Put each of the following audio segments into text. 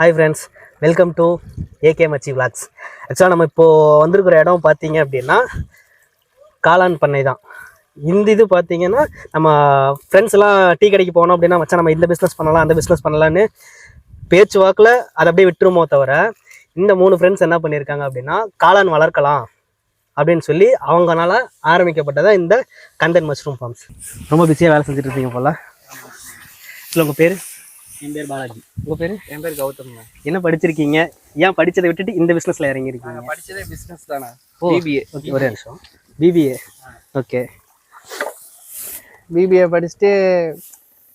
Hi friends, welcome to AK மச்சி vlogs. ஆக்சுவலாக நம்ம இப்போது வந்திருக்கிற இடம் பார்த்தீங்க அப்படின்னா காளான் பண்ணை தான். இந்த இது பார்த்தீங்கன்னா நம்ம ஃப்ரெண்ட்ஸ் எல்லாம் டீ கடைக்கு போனோம் அப்படின்னா மச்சான் நம்ம இந்த பிஸ்னஸ் பண்ணலாம் அந்த பிஸ்னஸ் பண்ணலான்னு பேச்சு வாக்கில் அதை அப்படியே விட்டுருமோ தவிர, இந்த 3 ஃப்ரெண்ட்ஸ் என்ன பண்ணியிருக்காங்க அப்படின்னா காளான் வளர்க்கலாம் அப்படின்னு சொல்லி அவங்களால ஆரம்பிக்கப்பட்டதான் இந்த கண்டென்ட் மஷ்ரூம் ஃபார்ம்ஸ். ரொம்ப பிஸியாக வேலை செஞ்சுட்டு இருக்கீங்க போல. இல்லை உங்கள் பேர்? என் பேர் பாலாஜி. உங்கள் பேர்? என் பேர் கௌதம். என்ன படிச்சிருக்கீங்க? ஏன் படிச்சதை விட்டுட்டு இந்த பிஸ்னஸில் இறங்கியிருக்கீங்க? படிச்சதே பிஸ்னஸ் தானே. பிபிஏ. ஓகே, ஒரே நிமிஷம். பிபிஏ. ஓகே, பிபிஏ படிச்சுட்டு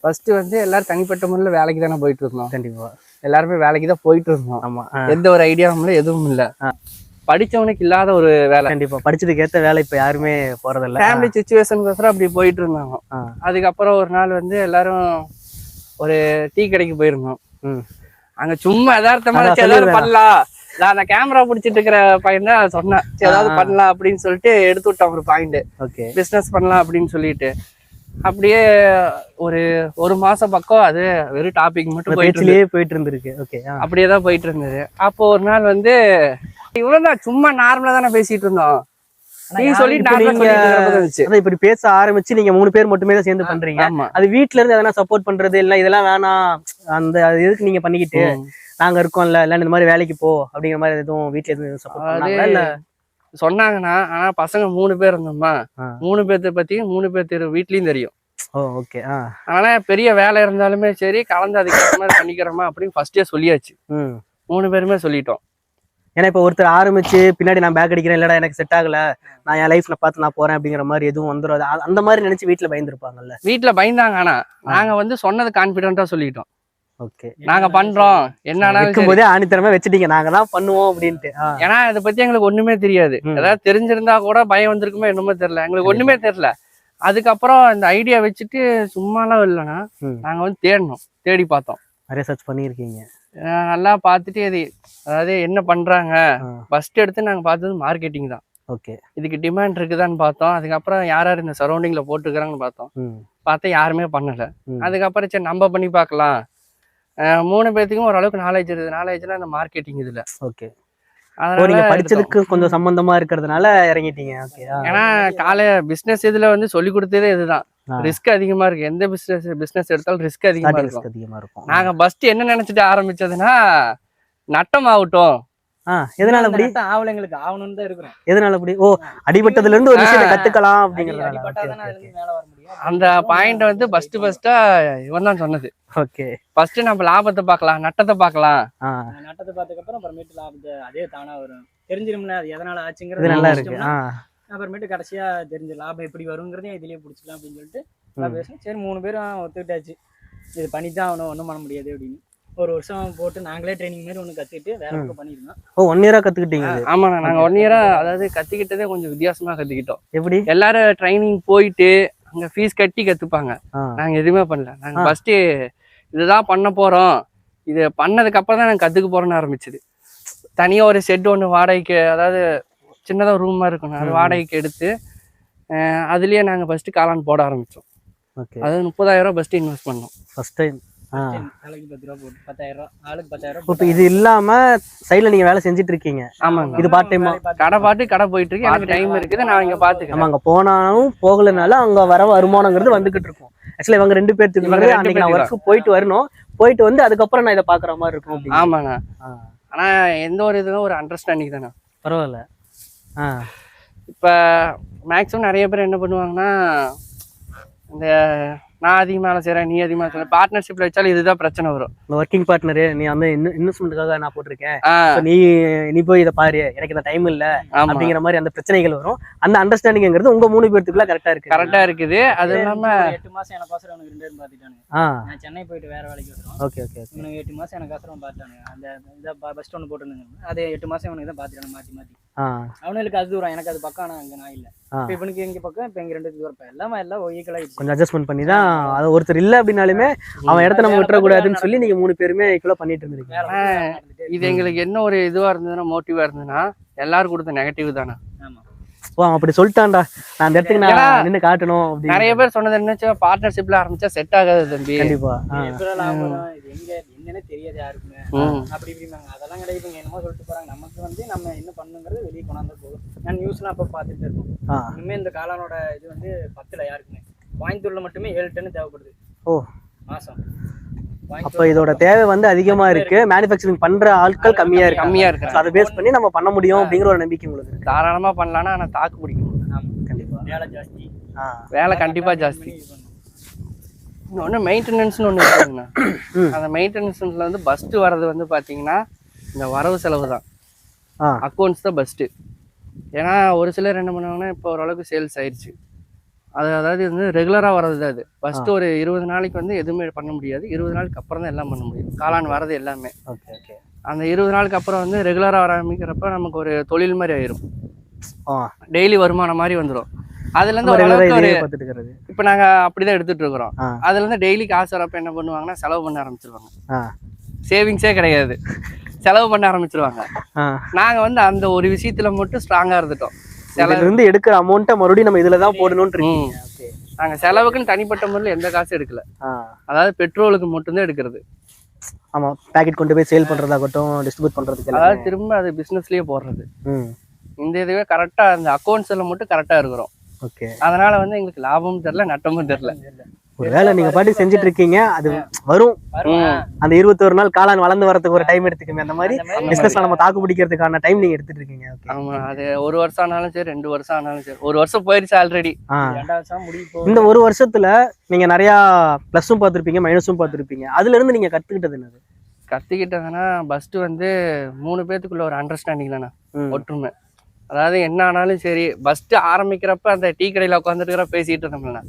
ஃபர்ஸ்ட் வந்து எல்லாரும் தனிப்பட்ட முறையில் வேலைக்கு தானே போயிட்டு இருந்தோம். கண்டிப்பாக எல்லாருமே வேலைக்கு தான் போயிட்டு இருந்தோம். ஆமாம். எந்த ஒரு ஐடியாவும் இல்லை, எதுவும் இல்லை. படிச்சவனுக்கு இல்லாத ஒரு வேலை. கண்டிப்பாக படிச்சதுக்கு ஏற்ற வேலை இப்போ யாருமே போகிறதில்ல. ஃபேமிலி சுச்சுவேஷனுக்கோசரம் அப்படி போயிட்டு இருந்தாங்க. அதுக்கப்புறம் ஒரு நாள் வந்து எல்லாரும் ஒரு டீ கடைக்கு போயிருந்தோம். அங்க சும்மா யதார்த்தமா எல்லாரும் பண்ணலாம். நான் அந்த கேமரா பிடிச்சிட்டு இருக்கிற பையன் தான் சொன்னேன், ஏதாவது பண்ணலாம் அப்படின்னு சொல்லிட்டு எடுத்து விட்டான் ஒரு பாயிண்ட். ஓகே, பிஸ்னஸ் பண்ணலாம் அப்படின்னு சொல்லிட்டு அப்படியே ஒரு மாசம் பக்கம் அது வெறும் டாபிக் மட்டும் போயிட்டு இருந்திருக்கு. ஓகே, அப்படியே தான் போயிட்டு இருந்தது. அப்போ ஒரு நாள் வந்து இவ்வளவுதான் சும்மா நார்மலா தானே பேசிட்டு இருந்தோம். இப்படி பேச ஆரம்பிச்சு நீங்க 3 பேர் மட்டுமே தான் சேர்ந்து பண்றீங்க. அது வீட்டுல இருந்து எதனா சப்போர்ட் பண்றது இல்ல, இதெல்லாம் வேணாம் அந்த எதுக்கு நீங்க பண்ணிக்கிட்டு நாங்க இருக்கோம்ல, இல்ல இந்த மாதிரி வேலைக்கு போ அப்படிங்கிற மாதிரி எதுவும் வீட்டுல எதுவும் சப்போர்ட் பண்ணாங்களா? இல்ல சொன்னாங்கன்னா, ஆனா பசங்க 3 பேர் இருந்தோமா, 3 பேர்த்த பத்தி 3 பேர் வீட்லயும் தெரியும். ஓகே. ஆனா பெரிய வேலை இருந்தாலுமே சரி கலந்து அதுக்கு மாதிரி பண்ணிக்கிறோமா அப்படின்னு ஃபர்ஸ்டே சொல்லியாச்சு. 3 பேருமே சொல்லிட்டோம். ஏன்னா இப்ப ஒருத்தர் ஆரம்பிச்சு பின்னாடி நான் பேக் அடிக்கிறேன், இல்லடா எனக்கு செட் ஆகல, நான் என் லைஃப்ல பார்த்து நான் போறேன் அப்படிங்கிற மாதிரி எதுவும் வந்துடும். அந்த மாதிரி நினைச்சு வீட்டுல பயந்துருப்பாங்கல்ல. வீட்டுல பயந்தாங்க. ஆனா நாங்க வந்து சொன்னது கான்பிடென்ட்டா சொல்லிட்டோம். ஓகே, நாங்க பண்றோம் என்னன்னா போதே ஆணித்தரமா வச்சுட்டீங்க, நாங்க தான் பண்ணுவோம் அப்படின்ட்டு. ஏன்னா இதை பத்தி எங்களுக்கு ஒண்ணுமே தெரியாது. ஏதாவது தெரிஞ்சிருந்தா கூட பயம் வந்திருக்குமே என்னமோ தெரியல, எங்களுக்கு ஒண்ணுமே தெரியல. அதுக்கப்புறம் இந்த ஐடியா வச்சுட்டு சும்மாலாம் இல்லைன்னா நாங்க வந்து தேடி பார்த்தோம், நிறைய சர்ச் பண்ணியிருக்கீங்க. நல்லா பார்த்துட்டு அதாவது என்ன பண்றாங்க ஃபர்ஸ்ட் எடுத்து நாங்க பார்த்தது மார்க்கெட்டிங் தான். ஓகே, இதுக்கு டிமாண்ட் இருக்குதான்னு பார்த்தோம். அதுக்கப்புறம் யார் யார் இந்த சரௌண்டிங்ல போட்டுக்கிறாங்கன்னு பார்த்தோம். பார்த்தா யாருமே பண்ணல. அதுக்கப்புறம் சரி நம்ம பண்ணி பார்க்கலாம். 3 பேர்த்துக்கும் ஓரளவுக்கு நாலேஜ் இருக்குது. நாலேஜ்ல அந்த மார்க்கெட்டிங் இதுல. ஓகே, அதனால படிச்சதுக்கு கொஞ்சம் சம்பந்தமா இருக்கிறதுனால இறங்கிட்டீங்க. ஓகே, ஏன்னா காலைய பிசினஸ் இதுல வந்து சொல்லி கொடுத்ததே இதுதான். ரிஸ்க் அதிகமா இருக்கு. எந்த பிசினஸ் எடுத்தாலும் ரிஸ்க் அதிகமா இருக்கும். நாங்க ஃபர்ஸ்ட் என்ன நினைச்சிட்டு ஆரம்பிச்சதுன்னா நட்டம் ஆகட்டும். எதனால அப்படி? ஆவலைங்களுக்கு ஆகணும்னு தான் இருக்கிறோம். எதனால அப்படி? அடிபட்டதுல இருந்து ஒரு விஷயத்தை கத்துக்கலாம் அப்படிங்கறதுனால அந்த பாயிண்ட் வந்து ஃபர்ஸ்டா இவன் தான் சொன்னது. ஓகே, ஃபர்ஸ்ட் நம்ம லாபத்தை பார்க்கலாம், நட்டத்தை பார்க்கலாம். நட்டத்தை பார்த்ததுக்கு அப்புறம் அப்புறமேட்டு லாபத்தை அதே தானா வரும். தெரிஞ்சிரும்ல அது எதனால ஆச்சுங்கிறது. நல்லா இருக்கு. அப்புறமேட்டு கடைசியா தெரிஞ்ச லாபம் எப்படி வருங்கிறதையும் இதுலயே பிடிச்சிக்கலாம் அப்படின்னு சொல்லிட்டு பேசணும். சரி 3 பேரும் ஒத்துக்கிட்டாச்சு, இது பண்ணித்தான் அவனும் ஒன்றும் பண்ண முடியாது அப்படின்னு. ஒரு வருஷம் போட்டு நாங்களே ட்ரைனிங் மாதிரி ஒன்று கற்றுக்கிட்டு வேற ஒன்று பண்ணிருந்தோம். 1 இயரா கற்றுக்கிட்டீங்க? ஆமாண்ணா, நாங்கள் 1 இயரா அதாவது கற்றுக்கிட்டதே கொஞ்சம் வித்தியாசமாக கற்றுக்கிட்டோம். எப்படி? எல்லாரும் ட்ரைனிங் போயிட்டு அங்கே ஃபீஸ் கட்டி கற்றுப்பாங்க. நாங்கள் எதுவுமே பண்ணல. நாங்கள் ஃபர்ஸ்ட்டு இதுதான் பண்ண போகிறோம், இது பண்ணதுக்கு அப்புறம் தான் நாங்கள் கற்றுக்க போகிறோன்னு ஆரம்பிச்சது. தனியாக ஒரு செட் ஒன்று வாடகைக்கு, அதாவது சின்னதாக ரூமாக இருக்கணும், அது வாடகைக்கு எடுத்து அதுலேயே நாங்கள் ஃபர்ஸ்ட்டு காளான் போட ஆரம்பித்தோம். ஓகே, அதாவது 30,000 ஃபர்ஸ்ட் இன்வெஸ்ட் பண்ணோம். ஃபர்ஸ்ட் டைம் நாளைக்கு 10 ரூபா போட்டு 10,000 ஆளுக்கு 10,000. இப்போ இது இல்லாம சைட்ல நீங்க வேலை செஞ்சுட்டு இருக்கீங்க? ஆமாங்க, இது பார்ட் டைமா? கடை போயிட்டு இருக்கு. எனக்கு டைம் இருக்குது, நான் இங்க பாத்துக்கிறேன். அங்க போனாலும் போகலனாலும் அங்க வர வருமானங்கிறது வந்துகிட்டு இருக்கும். ஆக்சுவலா இவங்க 2 பேருக்கு அன்னைக்கு நான் ஒர்க் போயிட்டு வரணும், போயிட்டு வந்து அதுக்கப்புறம் நான் இதை பாக்குற மாதிரி இருக்கும். ஆமாண்ணா, ஆனா எந்த ஒரு இதுவும் ஒரு அண்டர்ஸ்டாண்டிங் தானே. பரவாயில்ல. இப்ப மேக்ஸிமம் நிறைய பேர் என்ன பண்ணுவாங்கன்னா, இந்த நான் அதிகமாக வேலை செய்கிறேன், நீ அதிகமாக செய்யற பார்ட்னர்ஷிப்ல வச்சாலும் இதுதான் பிரச்சனை வரும். ஒர்க்கிங் பார்ட்னரு நீ வந்து இன்வெஸ்ட்மெண்ட்டுக்காக நான் போட்டிருக்கேன், நீ போய் இதை பாரு, எனக்கு இந்த டைம் இல்ல அப்படிங்கிற மாதிரி அந்த பிரச்சனைகள் வரும். அந்த அண்டர்ஸ்டாண்டிங்கிறது உங்க 3 பேருக்குள்ள கரெக்டா இருக்குது. அது இல்லாம 8 மாசம் எனக்கு அவசரம், எனக்கு 2 பேரும் பாத்துட்டானுங்க. நான் சென்னை போயிட்டு வேற வேலைக்கு வரோம். ஓகே, 8 மாசம் எனக்கு அவசரம் பார்த்தானுங்க. அந்த இந்த பஸ் ஒன்று போட்டுருந்தாங்க, அது 8 மாசம் இவனுக்கு தான் பாத்துட்டானுங்க மாத்தி. அவனுக்கு அது தூரம், எனக்கு அது பக்கம். ஆனா அங்க நான் இல்ல. இப்ப இவனுக்கு எங்க பக்கம், இப்ப எங்க 2 தூரம். எல்லாம் ஈக்குவல் ஆயிடுச்சு. கொஞ்சம் அட்ஜஸ்ட்மெண்ட் பண்ணி தான். அது ஒருத்தர் இல்ல அப்படின்னாலுமே அவன் இடத்த நம்ம விட்டுறக்கூடாதுன்னு சொல்லி நீங்க 3 பேருமே ஈக்குவலா பண்ணிட்டு இருந்திருக்கீங்க. இது எங்களுக்கு என்ன ஒரு இதுவா இருந்ததுன்னா, மோட்டிவா இருந்ததுன்னா, எல்லாரும் கொடுத்த நெகட்டிவ் தானே. ஓ அப்படி சொல்லிட்டான்டா, நான் அந்த இடத்துக்கு ஏன்னா, நான் நின்று காட்டணும் அப்படின்னு. நிறைய பேர் சொன்னது என்னச்சா பார்ட்னர்ஷிப்ல ஆரம்பிச்சா செட் ஆகாது தம்பி. கண்டிப்பா. எப்படிடா லாபம் வரும்? இது எங்க என்னன்னே தெரியாது யாருக்குமே. ம். அப்படி இப்படிம்பாங்க. அதெல்லாம் கிடையாது. இவங்க என்னமோ சொல்லிட்டு போறாங்க. நமக்கு வந்து நம்ம என்ன பண்ணணுங்கிறது வெளியே கொண்டாந்து போதும். நான் நியூஸ்லாம் அப்போ பார்த்துட்டு இருக்கோம். ஆ. இனிமே இந்த காளானோட இது வந்து 10ல யாருக்குமே. கோயம்புத்தூர்ல மட்டுமே 7 டன் தேவைப்படுது ஓ மாசம். அப்ப இதோட தேவை வந்து அதிகமா இருக்கு, மேனுஃபேக்சரிங் பண்ற ஆட்கள் கம்மியா இருக்கு. கம்மியா So, இருக்கிறாங்க. அதை பேஸ் பண்ணி நம்ம பண்ண முடியும் அப்படிங்கிற ஒரு நம்பிக்கை உங்களுக்கு இருக்கு. தாராளமா பண்ணலாம்னா ஆனா தாக்கு பிடிக்கும். ஆமா. கண்டிப்பா. வேலை ஜாஸ்தி. வேலை கண்டிப்பா ஜாஸ்தி. இது பண்ணணும். இன்னொன்று மெயின்டெனன்ஸ்னு ஒன்று இருக்குங்கண்ணா. ம். அந்த மெயின்டெனன்ஸ்ல வந்து பஸ்ட்டு வர்றது வந்து பார்த்தீங்கன்னா இந்த வரவு செலவு தான். ஆ அக்கௌண்ட்ஸ் தான் பஸ்ட்டு. ஏன்னா ஒரு சிலர் என்ன பண்ணுவாங்கன்னா இப்போ ஓரளவுக்கு சேல்ஸ் ஆயிடுச்சு, அதாவது வந்து ரெகுலராக வர்றது தான் அது. ஃபஸ்ட்டு ஒரு 20 நாளைக்கு வந்து எதுவுமே பண்ண முடியாது, 20 நாளுக்கு அப்புறம் தான் எல்லாம் பண்ண முடியும். காளான் வரது எல்லாமே ஓகே ஓகே. அந்த 20 நாளுக்கு அப்புறம் வந்து ரெகுலராக வர ஆரம்பிக்கிறப்ப நமக்கு ஒரு தொழில் மாதிரி ஆயிரும், ஆ டெய்லி வருமானம் மாதிரி வந்துடும். அதுலேருந்து நம்ம ரெகுலரா ஓரளவுக்கு ஒரு இதையே பார்த்துட்டு இருக்கிறது. இப்போ நாங்கள் அப்படி தான் எடுத்துகிட்டு இருக்கிறோம். ஆ. அதுலேருந்து டெய்லி காசு வரப்போ என்ன பண்ணுவாங்கன்னா செலவு பண்ண ஆரம்பிச்சிருவாங்க. ஆ சேவிங்ஸே கிடையாது, செலவு பண்ண ஆரம்பிச்சிருவாங்க. ஆ. நாங்கள் வந்து அந்த ஒரு விஷயத்துல மட்டும் ஸ்ட்ராங்காக இருந்துட்டோம். இதுல இருந்து எடுக்கிற அமௌண்ட்டை மறுபடியும் நம்ம இதுல தான் போடணும்னு இருக்கீங்க. ஓகே. நாங்கள் செலவுக்குன்னு தனிப்பட்ட முறையில் எந்த காசும் எடுக்கல. ஆ அதாவது பெட்ரோலுக்கு மட்டும்தான் எடுக்கிறது. ஆமா, பேக்கெட் கொண்டு போய் சேல் பண்றதாகட்டும், டிஸ்ட்ரிபியூட் பண்றதுக்கு அதாவது திரும்ப அது பிஸ்னஸ்லயே போடுறது. ம் இந்த இதுவே கரெக்டாக அந்த அக்கௌண்ட்ஸில் மட்டும் கரெக்டாக இருக்கிறோம். ஓகே. அதனால வந்து எங்களுக்கு லாபமும் தெரில நட்டமும் தெரில. ஒருவேளை நீங்க பாட்டி செஞ்சுட்டு இருக்கீங்க, அது வரும். அந்த 21 நாள் காளான் வளர்ந்து வரதுக்கு ஒரு டைம் எடுத்துக்குமே, அந்த மாதிரி பிசினஸ்ல நம்ம தாக்கு பிடிக்கிறதுக்கான டைம் நீங்க எடுத்துட்டு இருக்கீங்க. ஓகே. ஆமா, அது 1 வருஷம் ஆனாலும் சரி, 2 வருஷம் ஆனாலும் சரி. 1 வருஷம் போயிடுச்சு ஆல்ரெடி. ஆ 2வது வருஷம் முடிய போகுது. இந்த ஒரு வருஷத்துல நீங்க நிறைய பிளஸும் பார்த்துருப்பீங்க, மைனஸும் பார்த்துருப்பீங்க. அதுல இருந்து நீங்க கத்துக்கிட்டது என்னது? கற்றுக்கிட்டதுன்னா ஃபஸ்ட்டு வந்து 3 பேத்துக்குள்ள ஒரு அண்டர்ஸ்டாண்டிங் தானே, ம். ஒற்றுமை. அதாவது என்ன ஆனாலும் சரி, ஃபஸ்ட்டு ஆரம்பிக்கிறப்ப அந்த டீ கடையில் உட்காந்துட்டு பேசிகிட்டு இருந்தோம்னா,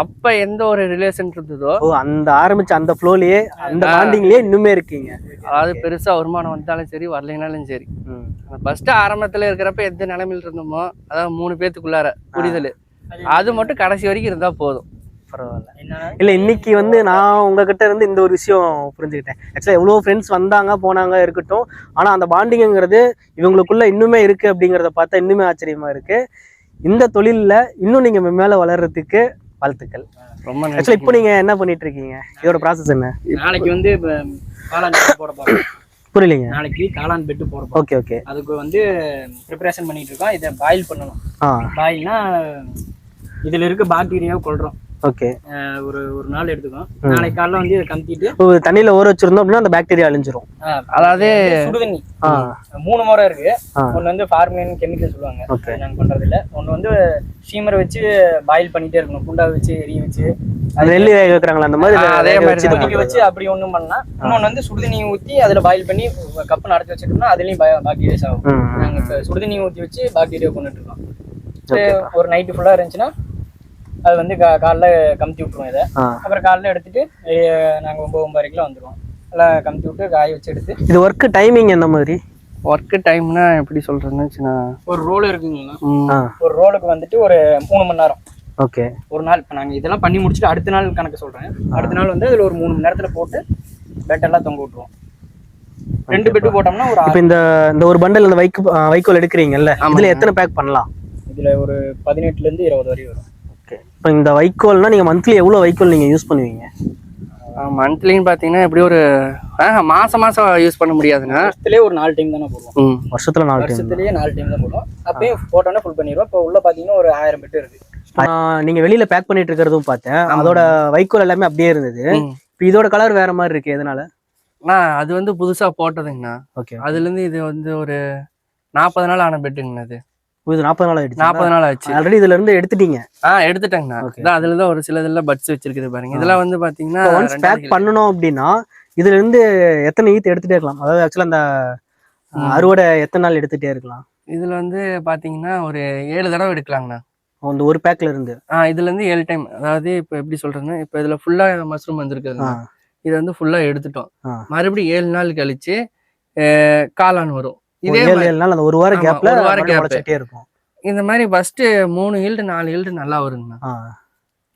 அப்போ எந்த ஒரு ரிலேஷன் இருந்ததோ, ஓ அந்த ஆரம்பிச்ச அந்த ஃப்ளோலயே, அந்த பாண்டிங்லயே இன்னுமே இருக்கீங்க. அதாவது பெருசாக வருமானம் வந்தாலும் சரி வரலைனாலும் சரி, ம். அந்த ஃபஸ்ட்டு ஆரம்பத்தில் இருக்கிறப்ப எந்த நிலைமையில் இருந்தோமோ, அதாவது 3 பேத்துக்குள்ளார புரிதல், அது மட்டும் கடைசி வரைக்கும் இருந்தால் போதும். பரவாயில்ல. என்னன்னா இல்ல இன்னைக்கு வந்து நான் உங்ககிட்ட இருந்து இந்த ஒரு விஷயம் புரிஞ்சுக்கிட்டேன். ஆக்சுவலா எவ்வளவு ஃப்ரெண்ட்ஸ் வந்தாங்க போனாங்க இருக்கட்டும், ஆனா அந்த பாண்டிங்கிறது இவங்களுக்குள்ள இன்னுமே இருக்கு அப்படிங்கறத பார்த்தா இன்னுமே ஆச்சரியமா இருக்கு. இந்த தொழில்ல இன்னும் நீங்க மேல வளர்றதுக்கு வாழ்த்துக்கள். ரொம்ப ஆக்சுவலா இப்போ நீங்க என்ன பண்ணிட்டு இருக்கீங்க? இதோட ப்ராசஸ் என்ன? நாளைக்கு வந்து இப்ப காளான் பெட்டு போட போறோம். புரியலீங்க. நாளைக்கு காளான் பெட்டு போட போறோம். Okay okay. அதுக்கு வந்து ப்ரிப்பரேஷன் பண்ணிட்டு இருக்கோம். இதை பாயில் பண்ணணும். ஆ பாயில்னா இதுல இருக்க பாக்டீரியாவை கொல்றோம். ஓகே. ஒரு நாள் எடுத்துக்கோம். நாளைக்கு காலைல வந்து இதை கமுத்திட்டு தண்ணியில ஊற வச்சிருந்தோம் அப்படின்னா அந்த பாக்டீரியா அழிஞ்சிரும். அதாவது சுடுதண்ணி ஆ 3 முறை இருக்கு. ஆ. ஒன்னு வந்து ஃபார்மின் கெமிக்கல் சொல்லுவாங்க, Okay. நாங்க பண்றது இல்ல. ஒன்னு வந்து ஸ்டீமரை வச்சு பாயில் பண்ணிட்டே இருக்கணும், குண்டா வச்சு எரிய வச்சு அது நெல்லி வேக வைக்கிறாங்களா அந்த மாதிரி அதே வேக மாதிரி வச்சு தான். இது கொதிக்க வச்சு அப்படி ஒண்ணும் பண்ணா. இன்னொன்னு வந்து சுடுதண்ணி ஊத்தி அதுல பாயில் பண்ணி கப்பு நடத்தி வச்சுட்டோம்னா அதுலயும் பாக்டீரியாஸ் ஆகும். ம், ம். நாங்க இப்ப சுடுதண்ணி ஊத்தி வச்சு பாக்டீரியா கொண்டுட்டு இருக்கோம். Okay. ஒரு நைட்டு ஃபுல்லா இருந்துச்சுன்னா அது வந்து காலைல கமுத்தி விட்டுருவோம். இதை ஆ. அப்புறம் காலைல எடுத்துட்டு நாங்க 9-9:30 வந்துருவோம். எல்லாம் கமுத்தி விட்டு காய வச்சு எடுத்து இது ஒர்க் டைமிங் என்ன மாதிரி? ஒர்க்கு டைம்னா எப்படி சொல்றேன்னு, ஒரு ரோல் இருக்குங்களா, ஆ ஒரு ரோலுக்கு வந்துட்டு ஒரு 3 மணி நேரம் ஓகே. ஒரு நாள். இப்போ நாங்கள் இதெல்லாம் பண்ணி முடிச்சுட்டு அடுத்த நாள் கணக்கு சொல்கிறேன். அடுத்த நாள் வந்து அதில் ஒரு 3 மணி நேரத்தில் போட்டு பெட்டெல்லாம் தொங்க விட்டுருவோம். 2 பெட்டு போட்டோம்னா ஒரு இப்போ இந்த ஒரு பண்டல் அந்த வைக்கோல் எடுக்கிறீங்கல்ல, இதுல எத்தனை பேக் பண்ணலாம்? இதில் ஒரு 18லேருந்து 20 வரையும் வரும். ஓகே. இப்போ இந்த வைக்கோல்னா நீங்க மந்த்லி எவ்வளவு வைக்கோல் நீங்க யூஸ் பண்ணுவீங்க? மந்த்லின்னு பார்த்தீங்கன்னா எப்படி ஒரு மாசம் யூஸ் பண்ண முடியாதுண்ணா. வருஷத்துலேயே ஒரு 4 டைம் தானே போடுவோம். வருஷத்துல 4 டைம். வருஷத்துலேயே 4 டைம் தான் போடுவோம். அப்பயும் போட்டோன்னா ஃபுல் பண்ணிடுவோம். இப்போ உள்ள பார்த்தீங்கன்னா ஒரு 1000 பெட்டு இருக்கு. நீங்க வெளியில பேக் பண்ணிட்டு இருக்கிறதும் பார்த்தேன், அதோட வைக்கோல் எல்லாமே அப்படியே இருந்தது. இப்போ இதோட கலர் வேற மாதிரி இருக்கு, எதனால? அது வந்து புதுசா போட்டதுங்கண்ணா. ஓகே. அதுல இருந்து இது வந்து ஒரு 40 நாள் ஆன பெட்டுங்கண்ணா. அது இது 40 நாள் ஆயிடுச்சு. 40 நாள் ஆச்சு. ஆல்ரெடி இதுல இருந்து எடுத்துட்டீங்க? எடுத்துட்டேங்கண்ணா. Okay. அதுல தான் ஒரு சில இதெல்லாம் பட்ஸ் வச்சிருக்குது பாருங்க. இதெல்லாம் வந்து பாத்தீங்கன்னா ஒன்ஸ் பேக் பண்ணணும் அப்படின்னா இதுல இருந்து எத்தனை ஈத்து எடுத்துட்டே இருக்கலாம்? அதாவது ஆக்சுவலா அந்த அறுவடை எத்தனை நாள் எடுத்துட்டே இருக்கலாம்? இதுல வந்து பாத்தீங்கன்னா ஒரு 7 தடவை எடுக்கலாங்கண்ணா. அந்த ஒரு பேக்ல இருந்து இதுல இருந்து 7 டைம். அதாவது இப்ப எப்படி சொல்றேன்னா, இப்ப இதுல ஃபுல்லா மஷ்ரூம் வந்திருக்குதுங்க. இது வந்து ஃபுல்லா எடுத்துட்டோம். மறுபடியும் 7 நாள் கழிச்சு காளான் வரும். இதே 7 நாள் அந்த ஒரு வாரம் கேப்ல ஒரு வாரம் gap. முளைச்சிட்டே இருக்கும். இந்த மாதிரி ஃபர்ஸ்ட் 3 ஈல்டு 4 ஈல்டு நல்லா வருங்கண்ணா.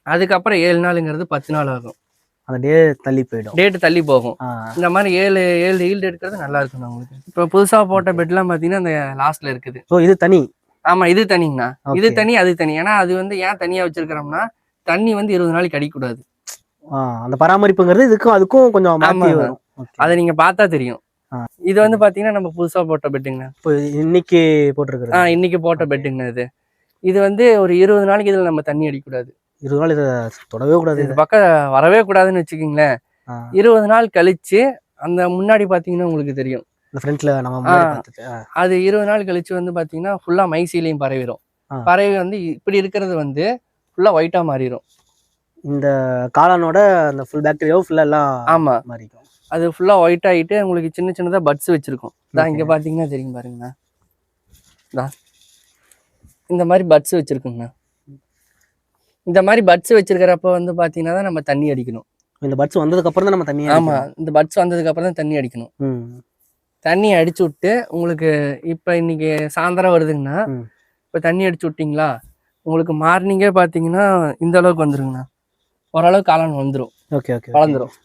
அதுக்கப்புறம் 7 நாளுங்கிறது 10 நாள் ஆகும். அந்த டே தள்ளி போயிடும், டேட்டு தள்ளி போகும். இந்த மாதிரி 7 ஈல்டு எடுக்கிறது நல்லா இருக்கும் உங்களுக்கு. இப்போ புதுசா போட்ட பெட்லாம் பாத்தீங்கன்னா அந்த லாஸ்ட்ல இருக்குது. ஸோ இது தனி. ஆமா இது தனிங்கண்ணா. இது Okay. தனி அது தனி. ஏன்னா அது வந்து ஏன் தனியா வச்சிருக்கிறோம்னா தண்ணி வந்து 20 நாளைக்கு அடிக்கக்கூடாது. அந்த பராமரிப்புங்கிறது இதுக்கும் அதுக்கும் கொஞ்சம் மாத்தி ஆமாங்க. வரும். Okay. அதை நீங்க பார்த்தா தெரியும். ஆ. இது வந்து பாத்தீங்கன்னா நம்ம புதுசா போட்ட பெட்டுங்கண்ணா. இப்போ இன்னைக்கு போட்டிருக்கிறது இன்னைக்கு போட்ட Okay. பெட்டுங்கண்ணா இது. இது வந்து ஒரு 20 நாளைக்கு இதுல நம்ம தண்ணி அடிக்கக்கூடாது. 20 நாள் இதை தொடவே கூடாது. இது பக்கம் வரவே கூடாதுன்னு வச்சுக்கோங்களேன். 20 நாள் கழிச்சு அந்த முன்னாடி பாத்தீங்கன்னா உங்களுக்கு தெரியும். இந்த ஃப்ரண்ட்ல நம்ம முன்னாடி பார்த்துட்டு அது 20 நாள் கழிச்சு வந்து பாத்தீங்கன்னா ஃபுல்லா மைசீலையும் பரவிடும். பறவை வந்து இப்படி இருக்கிறது வந்து ஃபுல்லா ஒயிட்டா மாறிடும். இந்த காளானோட அந்த ஃபுல் பாக்டீரியாவும் ஃபுல்லா எல்லாம் ஆமா மாறிக்கும். அது ஃபுல்லா ஒயிட் ஆகிட்டு உங்களுக்கு சின்ன சின்னதா பட்ஸ் வச்சிருக்கும். இங்க பாத்தீங்கன்னா தெரியும் பாருங்கண்ணா. இந்த மாதிரி பட்ஸ் வச்சிருக்குங்கண்ணா. இந்த மாதிரி பட்ஸ் வச்சிருக்கிறப்ப வந்து பாத்தீங்கன்னா தான் நம்ம தண்ணி அடிக்கணும். இந்த பட்ஸ் வந்ததுக்கு அப்புறம் தான் நம்ம தண்ணி ஆமா இந்த பட்ஸ் வந்ததுக்கு அப்புறம் தான் தண்ணி அடிக்கணும். தண்ணி அடிச்சு விட்டு உங்களுக்கு இப்ப இன்னைக்கு சாயந்தரம் வருதுங்கன்னா இப்ப தண்ணி அடிச்சு விட்டீங்களா உங்களுக்கு மார்னிங்கே பாத்தீங்கன்னா இந்த அளவுக்கு வந்துருங்கண்ணா. ஓரளவுக்கு காளான் வந்துடும். வளர்ந்துரும்.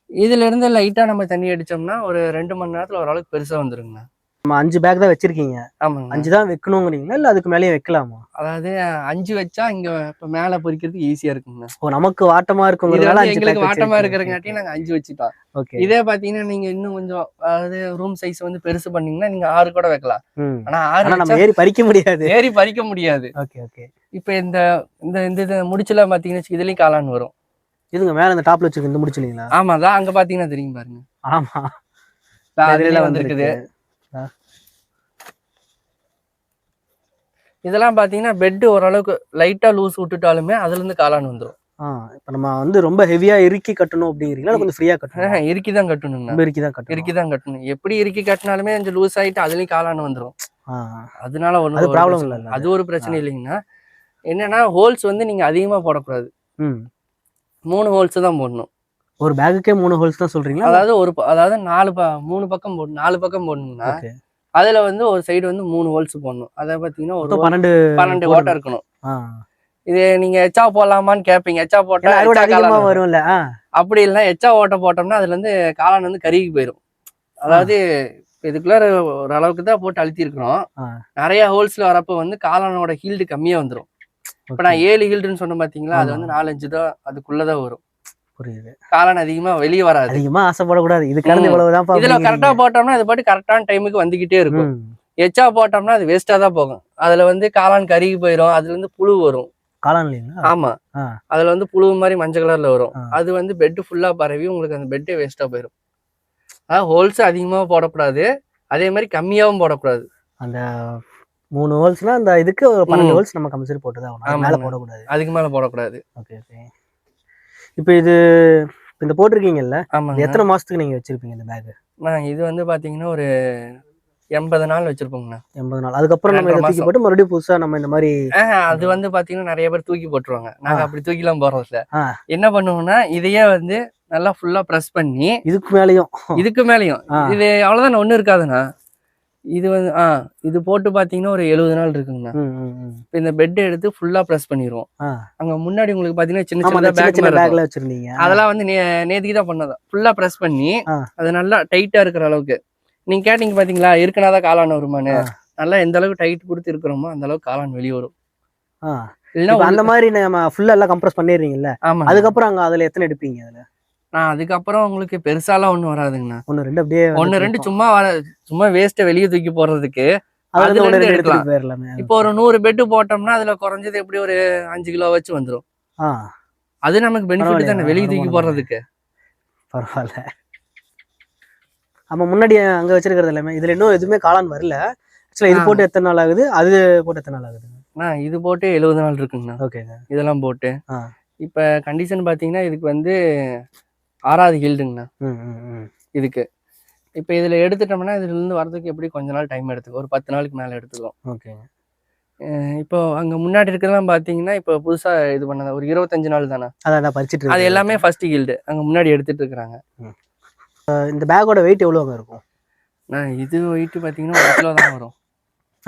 இதுல இருந்து லைட்டா நம்ம தண்ணி அடிச்சோம்னா ஒரு 2 மணி நேரத்துல ஓரளவுக்கு பெருசா வந்துருங்கண்ணா. நம்ம 5 பேக் தான் வச்சிருக்கீங்க. ஆமாங்க. 5 தான் வைக்கணுங்கிறீங்களா இல்ல அதுக்கு மேலேயே வைக்கலாமா? அதாவது 5 வச்சா இங்க இப்ப மேல பொறிக்கிறதுக்கு ஈஸியா இருக்குங்கண்ணா. நமக்கு வாட்டமா இருக்குங்கிறதுனால எங்களுக்கு வாட்டமா இருக்கிறங்காட்டி நாங்க 5 வச்சுட்டோம். ஓகே. இதே பாத்தீங்கன்னா நீங்க இன்னும் கொஞ்சம் அதாவது ரூம் சைஸ் வந்து பெருசு பண்ணீங்கன்னா நீங்க 6 கூட வைக்கலாம். ஆனா 6 நம்ம ஏறி பறிக்க முடியாது. ஏறி பறிக்க முடியாது. ஓகே. இப்ப இந்த இந்த முடிச்சுல பாத்தீங்கன்னா இதுலயும் காளான் வரும். இதுங்க மேல இந்த டாப்ல வச்சிருக்க இந்த முடிச்சுலீங்களா? ஆமா தான் அங்க பாத்தீங்கன்னா தெரியும் பாருங்க. ஆமா அதுல வந்திருக்குது. இதெல்லாம் பாத்தீங்கன்னா பெட் ஓரளவுக்கு லைட்டா லூஸ் விட்டுட்டாலுமே அதுல இருந்து காளான் வந்துடும். இப்ப நம்ம வந்து ரொம்ப ஹெவியா இறுக்கி கட்டணும் அப்படிங்கிறீங்களா கொஞ்சம் ஃப்ரீயா கட்டணும்? இறுக்கி தான் கட்டணுங்க. இறுக்கி தான் கட்டணும். எப்படி இறுக்கி கட்டினாலுமே கொஞ்சம் லூஸ் ஆயிட்டு அதுலயும் காளான் வந்துடும். அதனால ஒன்றும் ப்ராப்ளம் இல்லை. அது ஒரு பிரச்சனை இல்லைங்கன்னா என்னன்னா ஹோல்ஸ் வந்து நீங்க அதிகமா போடக்கூடாது. 3 ஹோல்ஸ் தான் போடணும். ஒரு பேக்குக்கே 3 ஹோல்ஸ் தான் சொல்றீங்களா? அதாவது 3 பக்கம் 4 பக்கம் போடணும்னா அதுல வந்து ஒரு சைடு வந்து 3 ஹோல்ஸ் போடணும். அதை பாத்தீங்கன்னா ஒரு 12 ஓட்டை இருக்கணும். இது நீங்க எச்சா போடலாமான்னு கேப்பீங்க. எச்சா போட்டா அதிகமா வரும்ல. அப்படி இல்லைன்னா எச்சா ஓட்டை போட்டோம்னா அதுல இருந்து காளான் வந்து கருகி போயிடும். அதாவது இதுக்குள்ள ஒரு அளவுக்கு தான் போட்டு அழுத்தி இருக்கிறோம். நிறைய ஹோல்ஸ்ல வரப்ப வந்து காளானோட ஹீல்டு கம்மியா வந்துடும். இப்ப நான் 7 ஹீல்டுன்னு சொன்ன பாத்தீங்களா அது வந்து 4-5 தான் அதுக்குள்ளதான் வரும். புரியுது. காளான் அதிகமா வெளியே வராது. அதிகமா ஆசைப்படக்கூடாது. இது கலந்து இவ்வளவுதான். இதுல கரெக்டா போட்டோம்னா அது பாட்டு கரெக்டான டைமுக்கு வந்துகிட்டே இருக்கும். எச்சா போட்டோம்னா அது வேஸ்டா தான் போகும். அதுல வந்து காளான் கருகி போயிடும். அதுல இருந்து புழு வரும். காளான். ஆமா அதுல வந்து புழு மாதிரி மஞ்சள் கலர்ல வரும். அது வந்து பெட் ஃபுல்லா பரவி உங்களுக்கு அந்த பெட்டே வேஸ்டா போயிடும். அதாவது ஹோல்ஸ் அதிகமா போடக்கூடாது. அதே மாதிரி கம்மியாவும் போடக்கூடாது. அந்த 3 ஹோல்ஸ்னா அந்த இதுக்கு 12 ஹோல்ஸ் நம்ம கம்பல்சரி போட்டுதான் மேல போடக்கூடாது. அதுக்கு மேல போடக்கூடாது. ஓகே. இப்போ இது இந்த போட்டிருக்கீங்கல்ல எத்தனை மாசத்துக்கு நீங்க வச்சிருப்பீங்க இந்த பேக்? இது வந்து பாத்தீங்கன்னா ஒரு 80 நாள் வச்சிருப்போங்கண்ணா. 80 நாள். அதுக்கப்புறம் நம்ம இதை தூக்கி போட்டு மறுபடியும் புதுசா நம்ம இந்த மாதிரி அது வந்து பாத்தீங்கன்னா நிறைய பேர் தூக்கி போட்டுருவாங்க. நாங்க அப்படி தூக்கிலாம் போறது இல்ல. என்ன பண்ணுவோம்னா இதையே வந்து நல்லா ஃபுல்லா பிரஸ் பண்ணி இதுக்கு மேலயும் இது அவ்வளவுதான் ஒண்ணும் இருக்காதுண்ணா. இது வந்து இது போட்டு பாத்தீங்கன்னா ஒரு 70 நாள் இருக்குங்கண்ணா. இந்த பெட் எடுத்து ஃபுல்லா பிரஸ் பண்ணிடுவோம். அங்க முன்னாடி உங்களுக்கு பாத்தீங்கன்னா சின்ன சின்ன பேக்ல வச்சிருந்தீங்க. அதெல்லாம் வந்து நேத்திக்கு தான் பண்ணதான். ஃபுல்லா பிரஸ் பண்ணி அது நல்லா டைட்டா இருக்கிற அளவுக்கு நீங்க கேட்டீங்க பாத்தீங்களா இருக்குனாதான் காளான் வருமானு. நல்லா எந்த அளவுக்கு டைட் கொடுத்து இருக்கிறோமோ அந்த அளவுக்கு காளான் வெளியே வரும். இல்லைன்னா அந்த மாதிரி நம்ம ஃபுல்லா எல்லாம் கம்ப்ரஸ் பண்ணிடுறீங்கல்ல. ஆமா. அதுக்கப்புறம் அங்க அதுல எத்தனை எடுப்பீங்க? அதுல அதுக்கப்புறம் உங்களுக்கு பெருசாலாம் ஒண்ணும் வராதுங்கண்ணா. 1-2 அப்படியே 1-2 சும்மா வேஸ்ட்டை வெளியே தூக்கி போடுறதுக்கு அதுல இருந்து எடுக்கலாம். இப்போ ஒரு 100 பெட்டு போட்டோம்னா அதுல குறைஞ்சது எப்படி ஒரு 5 கிலோ வச்சு வந்துடும். அது நமக்கு பெனிஃபிட் தானே வெளியே தூக்கி போடுறதுக்கு. பரவாயில்ல. நம்ம முன்னாடி அங்க வச்சிருக்கிறது எல்லாமே இதுல இன்னும் எதுவுமே காளான் வரல. ஆக்சுவலா இது போட்டு எத்தனை நாள் ஆகுது? அது போட்டு எத்தனை நாள் ஆகுதுண்ணா? இது போட்டு 70 நாள் இருக்குங்கண்ணா. ஓகேங்க. இதெல்லாம் போட்டு இப்ப கண்டிஷன் பாத்தீங்கன்னா இதுக்கு வந்து 6வது ஹீல்டுங்கண்ணா. இதுக்கு இப்ப இதுல எடுத்துட்டோம்னா இதுல இருந்து வரதுக்கு எப்படி கொஞ்ச நாள் டைம் எடுத்துக்கும். ஒரு 10 நாளுக்கு மேல எடுத்துக்கும். ஓகே. இப்போ அங்க முன்னாடி இருக்கிறதெல்லாம் பாத்தீங்கன்னா இப்ப புதுசா இது பண்ணது ஒரு 25 நாள் தானே. அதான் பறிச்சிட்டு அது எல்லாமே ஃபர்ஸ்ட் ஹீல்டு அங்க முன்னாடி எடுத்துட்டு இருக்காங்க. இந்த பேக்கோட வெயிட் எவ்வளவு இருக்கும்? இது வெயிட் பாத்தீங்கன்னா 1 கிலோ தான் வரும்.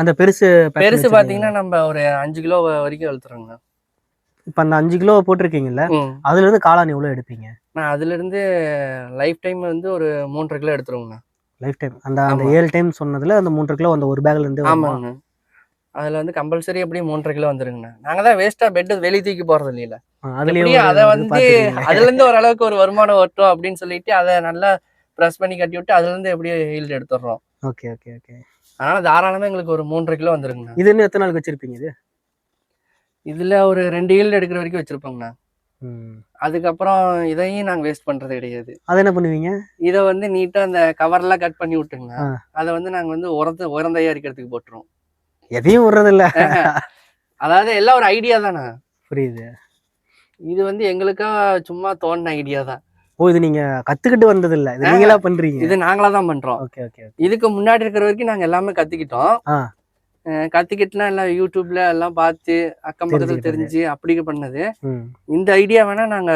அந்த பெருசு பாத்தீங்கன்னா நம்ம ஒரு 5 கிலோ வரைக்கும் அழுத்துறோங்க. இப்ப அந்த 5 கிலோ போட்டிருக்கீங்கல்ல அதுல இருந்து காளான் எவ்வளவு எடுப்பீங்க? அதுல இருந்து லைஃப் டைம் வந்து ஒரு 3.5 கிலோ எடுத்துருவோங்க. லைஃப் டைம் அந்த 7 டைம் சொன்னதுல அந்த 3.5 கிலோ அந்த ஒரு பேக்ல இருந்து. ஆமாங்க. அதுல வந்து கம்பல்சரி எப்படியும் 3.5 கிலோ வந்துருங்கண்ணா. நாங்க தான் வேஸ்டா பெட் வெளியே தூக்கி போறது இல்லையில, அதுலயும் அதை வந்து அதுல இருந்து ஓரளவுக்கு ஒரு வருமானம் வரட்டும் அப்படின்னு சொல்லிட்டு அதை நல்லா ப்ரெஸ் பண்ணி கட்டி விட்டு அதுல இருந்து எப்படியும் ஹீல்டு எடுத்துடுறோம். Okay okay okay. அதனால தாராளமா எங்களுக்கு ஒரு 3.5 கிலோ வந்துருங்கண்ணா. இது இன்னும் எத்தனை நாளுக்கு வச்சிருப்பீங்க இது? இதுல ஒரு 2 ஹீல்டு எடுக்கிற வரைக்கும் வச்சிருப்போங்கண்ணா. அதுக்கப்புறம் இதையும் நாங்க வேஸ்ட் பண்றது கிடையாது. அதை என்ன பண்ணுவீங்க? இதை வந்து நீட்டா அந்த கவர்லாம் கட் பண்ணி விட்டுங்க, அதை வந்து நாங்க வந்து உரம் தயாரிக்கிறதுக்கு போட்டுருவோம். எதையும் விடுறது இல்ல. அதாவது எல்லாம் ஒரு ஐடியா தானே. புரியுது. இது வந்து எங்களுக்கா சும்மா தோணுன ஐடியா தான். ஓ, இது நீங்க கத்துக்கிட்டு வந்தது இல்ல, இது நீங்களா பண்றீங்க? இது நாங்களா தான் பண்றோம். Okay okay. இதுக்கு முன்னாடி இருக்கிற வரைக்கும் நாங்க எல்லாமே கத்துக்கிட்டோம். கத்துக்கிட்டுனா எல்லாம் யூடியூப்ல எல்லாம் பார்த்து அக்கம் பக்கத்துல தெரிஞ்சு அப்படி பண்ணது. இந்த ஐடியா வேணா நாங்க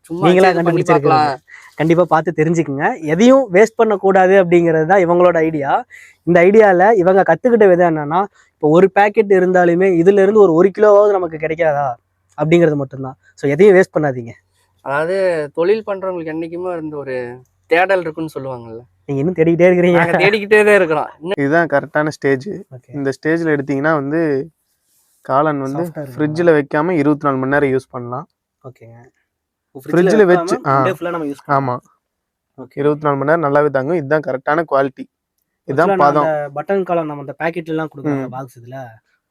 சும்மா நீங்களா கண்டுபிடிச்சிருக்கலாம். கண்டிப்பா பார்த்து தெரிஞ்சுக்குங்க. எதையும் வேஸ்ட் பண்ணக்கூடாது அப்படிங்கிறது தான் இவங்களோட ஐடியா. இந்த ஐடியால இவங்க கத்துக்கிட்ட விதம் என்னன்னா, இப்போ ஒரு பேக்கெட் இருந்தாலுமே இதுல இருந்து ஒரு 1 கிலோவாவது நமக்கு கிடைக்காதா அப்படிங்கிறது மட்டும்தான். ஸோ எதையும் வேஸ்ட் பண்ணாதீங்க. அதாவது தொழில் பண்றவங்களுக்கு என்னைக்குமே இருந்த ஒரு தேடல் இருக்குன்னு சொல்லுவாங்கல்ல, நீங்க இன்னும் தேடிக்கிட்டே இருக்கிறீங்க. தேடிக்கிட்டே தான் இருக்கிறோம். இதுதான் கரெக்டான ஸ்டேஜ். இந்த ஸ்டேஜ்ல எடுத்தீங்கன்னா வந்து காளான் வந்து ஃப்ரிட்ஜில் வைக்காம 24 மணி நேரம் யூஸ் பண்ணலாம். ஓகேங்க. ஃப்ரிட்ஜில் வச்சு ஆமா 24 மணி நேரம் நல்லாவே தாங்கும். இதுதான் கரெக்டான குவாலிட்டி. இதுதான் பதம். பட்டன் காளான் நம்ம அந்த பேக்கெட்ல எல்லாம் கொடுக்குறாங்க பாக்ஸ், இதுல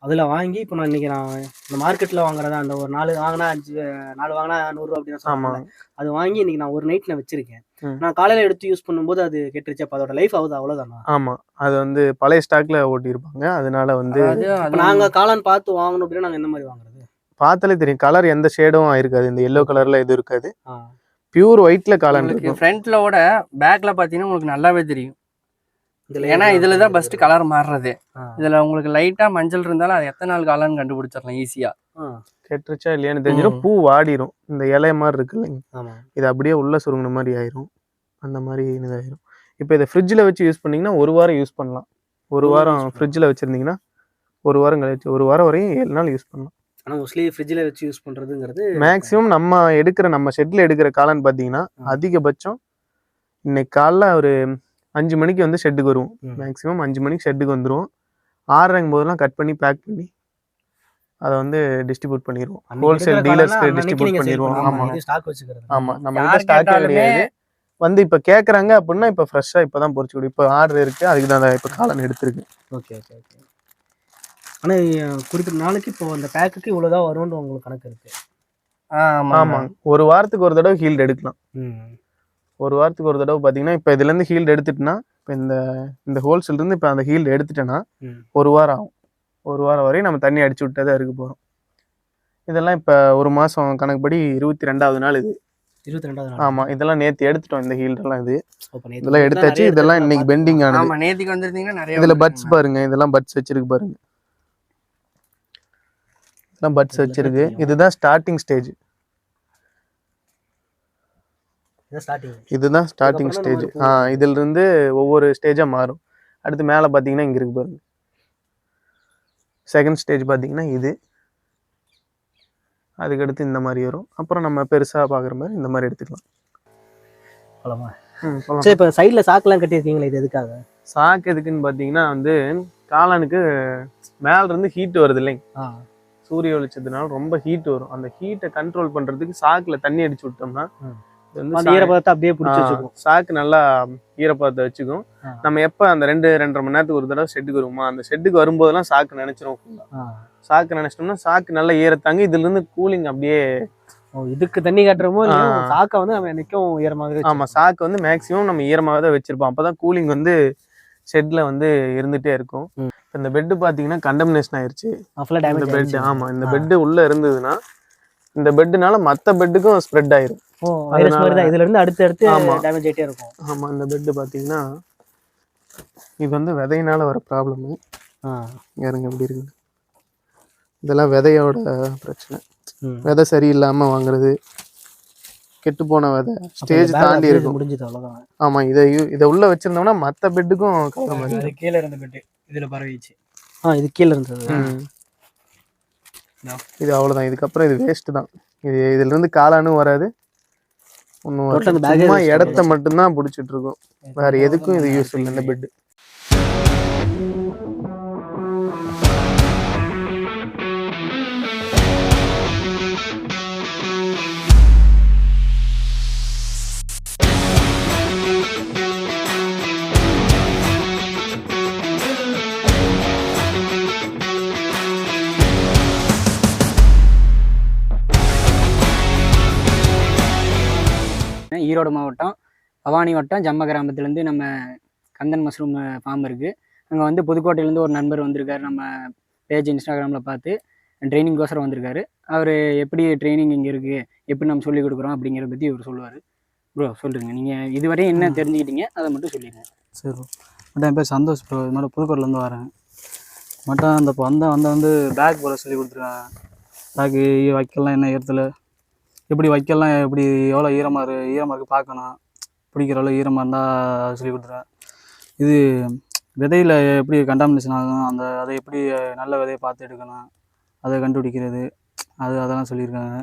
அதுல வாங்கி இப்போ நான் இன்னைக்கு இந்த மார்க்கெட்ல வாங்குறதா அந்த ஒரு 4 வாங்கினா 4 வாங்கினா 100 ரூபா அப்படின்னு சொன்னாங்க. அது வாங்கி இன்னைக்கு நான் ஒரு நைட் வச்சிருக்கேன். நான் காலையில எடுத்து யூஸ் பண்ணும்போது அது கெட்டுருச்சு. அப்ப அதோட லைஃப் ஆகுது, அவ்வளவுதானா? ஆமா, அது வந்து பழைய ஸ்டாக்ல ஓட்டி இருப்பாங்க. அதனால வந்து நாங்க காளான் பார்த்து வாங்கணும் அப்படின்னா நாங்க எந்த மாதிரி வாங்குறது? பார்த்தாலே தெரியும். கலர் எந்த ஷேடும் இருக்காது. இந்த எல்லோ கலர்ல எதுவும் இருக்காது. பியூர் ஒயிட்ல காளான் இருக்கு. ஃப்ரண்ட்லோட பேக்ல பாத்தீங்கன்னா உங்களுக்கு நல்லாவே தெரியும். ஏன்னா இதுலதான் ஃபர்ஸ்ட் கலர் மாறுறது. இதுல உங்களுக்கு லைட்டா மஞ்சள் இருந்தாலும் அது எத்தனை நாள் காளான்னு கண்டுபிடிச்சிடலாம் ஈஸியா. கெட்டுருச்சா இல்லையான்னு தெரிஞ்சிடும். பூ வாடிடும். இந்த இலை மாதிரி இருக்கு இல்லைங்க, இது அப்படியே உள்ள சுருங்கின மாதிரி ஆயிரும். அந்த மாதிரி இதாயிரும். இப்போ இதை ஃப்ரிட்ஜில் வச்சு யூஸ் பண்ணீங்கன்னா 1 வாரம் யூஸ் பண்ணலாம். 1 வாரம் ஃப்ரிட்ஜில் வச்சிருந்தீங்கன்னா 1 வாரம் கழிச்சு 1 வாரம் வரையும் 7 நாள் யூஸ் பண்ணலாம். ஆனால் மோஸ்ட்லி ஃப்ரிட்ஜில் வச்சு யூஸ் பண்ணுறதுங்கிறது மேக்ஸிமம் நம்ம ஷெட்டில் எடுக்கிற காளான் பார்த்தீங்கன்னா அதிகபட்சம் இன்னைக்கு காலைல ஒரு 5 மணிக்கு வந்து ஷெட்டுக்கு வருவோம். மேக்ஸிமம் 5 மணிக்கு ஷெட்டுக்கு வந்துடும். 6:30 போதெல்லாம் கட் பண்ணி பேக் பண்ணி அதை வந்து டிஸ்ட்ரிபியூட் பண்ணிடுவோம். ஹோல்சேல் டீலர்ஸ்க்கு டிஸ்ட்ரிபியூட் பண்ணிடுவோம். ஆமா நம்ம கிட்ட ஸ்டாக் கிடையாது. வந்து இப்போ கேட்குறாங்க அப்படின்னா இப்போ ஃப்ரெஷ்ஷாக இப்போ தான் பொறிச்சு கொடுக்கும். இப்போ ஆர்டர் இருக்குது, அதுக்கு தான் இப்போ காளான் எடுத்துருக்கு. Okay okay okay. ஆனால் குறிப்பிட்ட நாளைக்கு இப்போ அந்த பேக்குக்கு இவ்வளோதான் வரும்னு உங்களுக்கு கணக்கு இருக்குது? ஆமாம், 1 வாரத்துக்கு ஒரு தடவை ஹீல்டு எடுக்கலாம். 1 வாரத்துக்கு ஒரு தடவை பார்த்தீங்கன்னா இப்போ இதுலேருந்து ஹீல்டு எடுத்துட்டுனா இப்போ இந்த ஹோல்சேல்லேருந்து இப்போ அந்த ஹீல்டு எடுத்துட்டேன்னா 1 வாரம் ஆகும். 1 வாரம் வரையும் நம்ம தண்ணி அடிச்சு விட்டு தான் இருக்க போகிறோம். இதெல்லாம் இப்போ 1 மாதம் கணக்குப்படி 22வது நாள் இது. 22வது நாள். ஆமாம், இதெல்லாம் நேற்று எடுத்துட்டோம். இந்த ஹீல்டெல்லாம் இதெல்லாம் எடுத்தாச்சு. இதெல்லாம் இன்னைக்கு பெண்டிங் ஆனது. நேற்றுக்கு வந்துருந்தீங்கன்னா நிறைய. இதில் பட்ஸ் பாருங்க, இதெல்லாம் பட்ஸ் வச்சிருக்கு பாருங்க. இதெல்லாம் பட்ஸ் வச்சிருக்கு. இதுதான் ஸ்டார்டிங் ஸ்டேஜ். இதுதான் ஸ்டார்டிங் ஸ்டேஜ். இதுல இருந்து ஒவ்வொரு ஸ்டேஜா மாறும். அடுத்து மேலே பார்த்தீங்கன்னா இங்க இருக்கு பாருங்க. செகண்ட் ஸ்டேஜ் பார்த்தீங்கன்னா இது. அதுக்கடுத்து இந்த மாதிரி வரும். அப்புறம் நம்ம பெருசா பார்க்குற மாதிரி இந்த மாதிரி எடுத்துக்கலாம். சரி, இப்போ சைடில் சாக்கெல்லாம் கட்டியிருக்கீங்களா? இது எதுக்காக? சாக்கு எதுக்குன்னு பார்த்தீங்கன்னா வந்து காளானுக்கு மேல இருந்து ஹீட் வருது இல்லைங்க, சூரிய வெளிச்சத்தினால ரொம்ப ஹீட் வரும். அந்த ஹீட்டை கண்ட்ரோல் பண்றதுக்கு சாக்குல தண்ணி அடிச்சு விட்டோம்னா ஈரப்பதத்தை அப்படியே பிடிச்சி வச்சுக்கும். சாக்கு நல்லா ஈரப்பதத்தை வச்சுக்கும். நம்ம எப்போ அந்த 2-2.5 மணி நேரத்துக்கு ஒரு தடவை ஷெட்டுக்கு வருமா, அந்த ஷெட்டுக்கு வரும்போதெல்லாம் சாக்கு நினைச்சிரும். சாக்கு நினைச்சிட்டோம்னா சாக்கு நல்லா ஈரத்தாங்க. இதுல இருந்து கூலிங் அப்படியே. இதுக்கு தண்ணி காட்டுறமோ சாக்கை வந்து நம்ம என்னைக்கும் ஈரமாக. ஆமா, சாக்கு வந்து மேக்சிமம் நம்ம ஈரமாக தான் வச்சிருப்போம். அப்பதான் கூலிங் வந்து ஷெட்ல வந்து இருந்துட்டே இருக்கும். இந்த பெட்டு பாத்தீங்கன்னா கண்டமினேஷன் ஆயிருச்சு. இந்த பெட், ஆமா, இந்த பெட்டு உள்ள இருந்ததுன்னா இந்த பெட்டுனால மத்த பெட்டுக்கும் ஸ்ப்ரெட் ஆயிரும். இதுல இருந்து அடுத்து டேமேஜ் ஆயிட்டே இருக்கும். ஆமா, இந்த பெட்டு பாத்தீங்கன்னா இது வந்து விதையினால வர ப்ராப்ளம். யாருங்க எப்படி இருக்கு, இதெல்லாம் விதையோட பிரச்சனை. விதை சரியில்லாம வாங்குறது, கெட்டு போன விதை, ஸ்டேஜ் தாண்டி இருக்கும். முடிஞ்சது, அவ்வளவுதான். ஆமா, இதை உள்ள வச்சிருந்தோம்னா மத்த பெட்டுக்கும் கீழே இருந்த பெட்டு இதுல பரவிச்சு. இது கீழே இருந்தது. இது அவ்வளவுதான். இதுக்கப்புறம் இது வேஸ்ட் தான். இதுல இருந்து காளானும் வராது, ஒன்றும் சும்மா இடத்த மட்டும்தான் பிடிச்சிட்டு இருக்கும். வேற எதுக்கும் இது யூஸ் இல்லை இந்த பெட்டு. ஈரோடு மாவட்டம் பவானி வட்டம் ஜம்ம கிராமத்துலேருந்து நம்ம கந்தன் மஷ்ரூம் ஃபார்ம் இருக்குது. அங்கே வந்து புதுக்கோட்டையிலேருந்து ஒரு நண்பர் வந்திருக்காரு. நம்ம பேஜ் இன்ஸ்டாகிராமில் பார்த்து ட்ரைனிங்கோசரம் வந்திருக்காரு. அவர் எப்படி ட்ரைனிங் இங்கே இருக்குது, எப்படி நம்ம சொல்லிக் கொடுக்குறோம் அப்படிங்கிறத பற்றி இவர் சொல்லுவார். ப்ரோ சொல்லுங்கள், நீங்கள் இதுவரையும் என்ன தெரிஞ்சுக்கிட்டீங்க அதை மட்டும் சொல்லிடுங்க. சரி ப்ரோ. மட்டும் என் பேர் சந்தோஷ் ப்ரோ. இது மாதிரி புதுக்கோட்டையிலேருந்து வரேன். மட்டும் அந்த வந்து பேக் போட சொல்லி கொடுத்துருக்கேன். பேக்கு வைக்கலாம், என்ன ஈரத்தில் எப்படி வைக்கலாம், எப்படி எவ்வளோ ஈரமாக இருக்குது பார்க்கணும், பிடிக்கிற அளவு ஈரமாக இருந்தால் சொல்லி கொடுத்துருவேன். இது விதையில் எப்படி கண்டாமினேஷன் ஆகும், அதை எப்படி நல்ல விதையை பார்த்து எடுக்கணும், அதை கண்டுபிடிக்கிறது, அதெல்லாம் சொல்லியிருக்காங்க.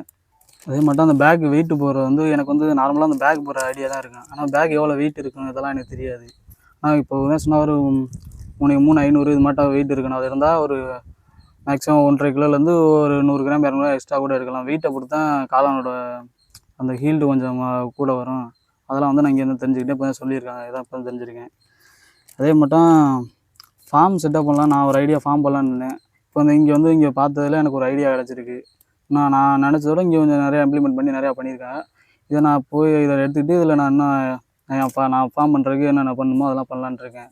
அதே மட்டும் அந்த பேக் வெயிட்டு போடுறது வந்து எனக்கு வந்து நார்மலாக அந்த பேக் போடுற ஐடியா தான் இருக்கும். ஆனால் பேக் எவ்வளோ வெயிட் இருக்கணும் இதெல்லாம் எனக்கு தெரியாது. ஆனால் இப்போ சொன்னால் ஒரு 3,500 இது மட்டும் வெயிட் இருக்கணும். அது இருந்தால் ஒரு மேக்ஸிமம் 1.5 கிலோலேருந்து ஒரு 100 கிராம் 200 கிராம் எக்ஸ்ட்ரா கூட எடுக்கலாம். வெயிட்டை பொறுத்து தான் காளானோட அந்த ஹீல்டு கொஞ்சம் கூட வரும். அதெல்லாம் வந்து நான் இங்கே இருந்து தெரிஞ்சுக்கிட்டே இப்போ தான் சொல்லியிருக்காங்க. இதான் இப்போ தான் தெரிஞ்சுருக்கேன். அதே மட்டும் ஃபார்ம் செட்டப் பண்ணலாம். நான் ஒரு ஐடியா ஃபார்ம் பண்ணலான்னு இருந்தேன். இப்போ வந்து இங்கே பார்த்ததில் எனக்கு ஒரு ஐடியா கிடச்சிருக்கு. நான் நினச்சதோட இங்கே கொஞ்சம் நிறையா இம்ப்ளிமெண்ட் பண்ணி நிறையா பண்ணியிருக்கேன். இதை நான் போய் இதை எடுத்துக்கிட்டு இதில் நான் இன்னும் நான் ஃபார்ம் பண்ணுறதுக்கு என்னென்ன பண்ணணுமோ அதெல்லாம் பண்ணலான்னு இருக்கேன்.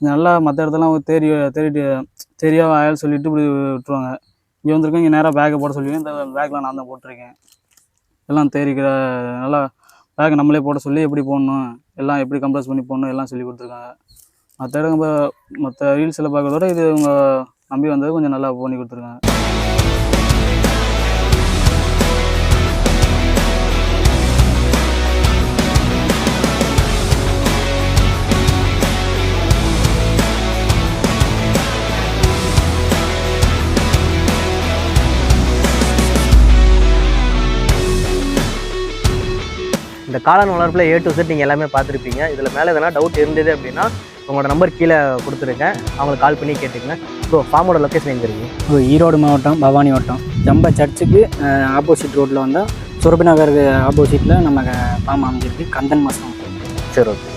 நல்லா மற்ற இடத்துலாம் தெரியாத ஆயில் சொல்லிவிட்டு இப்படி விட்டுருவாங்க. இங்கே வந்திருக்கேன், இங்கே நேராக பேக்கை போட சொல்லியிருக்கேன். இந்த பேக்கெலாம் நான் தான் போட்டிருக்கேன். எல்லாம் நல்லா பேக்கை நம்மளே போட சொல்லி எப்படி போடணும், எல்லாம் எப்படி கம்ப்ரஸ் பண்ணி போடணும் எல்லாம் சொல்லி கொடுத்துருக்காங்க. மற்ற ரீல்ஸில் பார்க்கறதோட இது இவங்க நம்பி வந்தது கொஞ்சம் நல்லா பண்ணி கொடுத்துருக்காங்க. இந்த காளான் வளர்ப்பில் A to Z நீங்கள் எல்லாமே பார்த்துருப்பீங்க. இதில் மேலே எதனா டவுட் இருந்தது அப்படின்னா உங்களோட நம்பர் கீழே கொடுத்துருக்கேன், அவங்களுக்கு கால் பண்ணி கேட்டுக்கங்க. ப்ரோ ஃபார்மோட லொக்கேஷன் எங்கே இருக்குது? இப்போ ஈரோடு மாவட்டம் பவானி வட்டம் ஜம்ப சர்ச்சுக்கு ஆப்போசிட் ரோட்டில் வந்தால் சுரபி நகருக்கு ஆப்போசிட்டில் நம்ம ஃபார்ம் அமைஞ்சிருக்கு, கந்தன் மஷ்ரூம். சரி, ஓகே.